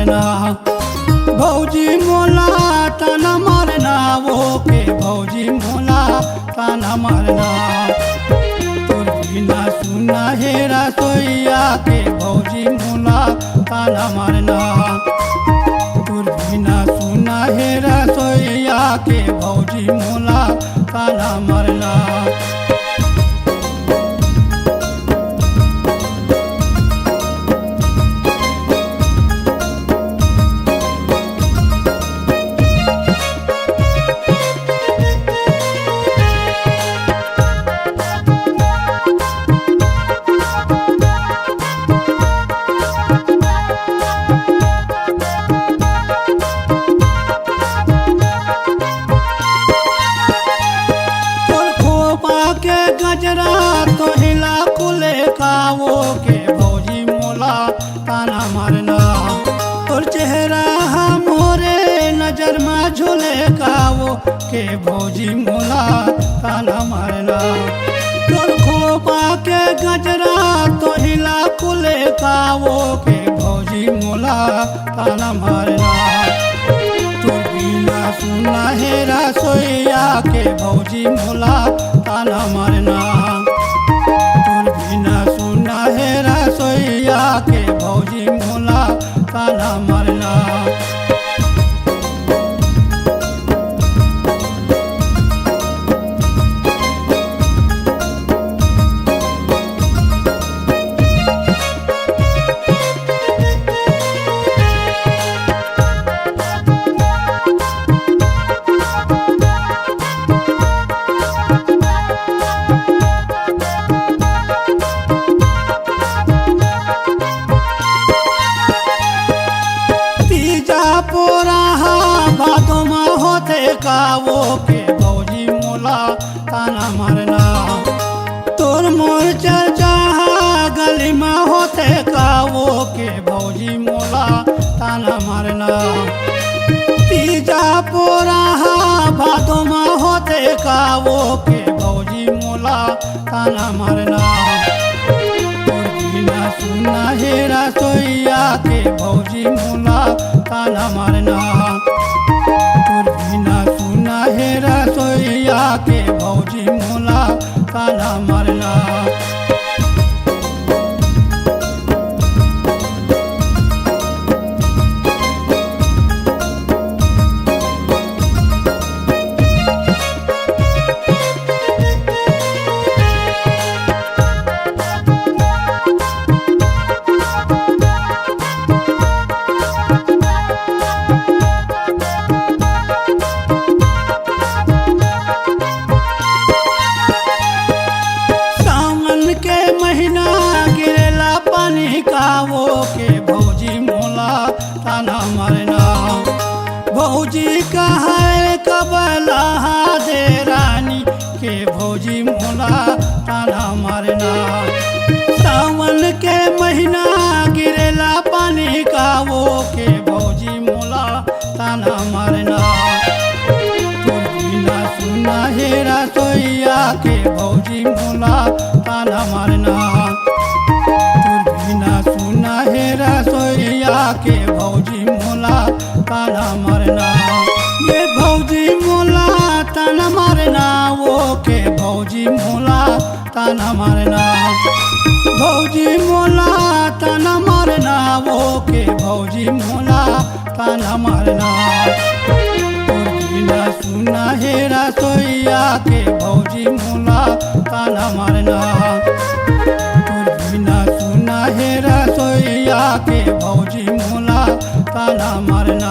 मारना भौजी मोला ताना मारना वो के भौजी मोला ताना मारना तोर बिना सुना हेरा सोइया के भौजी मोला ताना मारना तोर बिना सुना हेरा सोइया के भौजी मोला ताना मारना गजरा तो हिला कुले कावो के भौजी मोला ताना मारना तोर चेहरा मोरे नजर में झूले कावो के भौजी मोला ताना मारना तोर खोपा के गजरा तो हिला कुले कावो के भौजी मोला ताना मारना तोर बिना सुना हेरा सोइया के भौजी मोला ताना मारना तोर बिना सुना हेरा सोइया के भौजी मोला ताना मारना पोराहा बातों में होते कावो के भौजी मोला ताना मारना तोर मोर चर्चा गली में होते कावो के भौजी मोला ताना मारना तीजा पोराहा बातों में होते कावो के भौजी मोला ताना मारना सुना हेरा सोइया के भौजी मोला ताना मारना तोर बिना सुना हेरा सोइया के भौजी मोला ताना मारना कावो के भौजी मोला ताना मारना भौजी कहे कबला दे रानी के भौजी मोला ताना मारना सावन के महीना गिरेला पानी कावो के भौजी मोला ताना मारना तोर बिना सुना हेरा सोइया के भौजी मोला ताना मारना हेरा सोइया के भौजी मोला ताना मारना ये भौजी मोला ताना मारना वो के भौजी मोला ताना मारना भौजी मोला ताना मारना वो के भौजी मोला ताना मारना तोर बिना सुना हेरा सोइया के भौजी मोला ताना मारना तोर बिना सुना हेरा सोइया के भौजी मोला ताना मारना।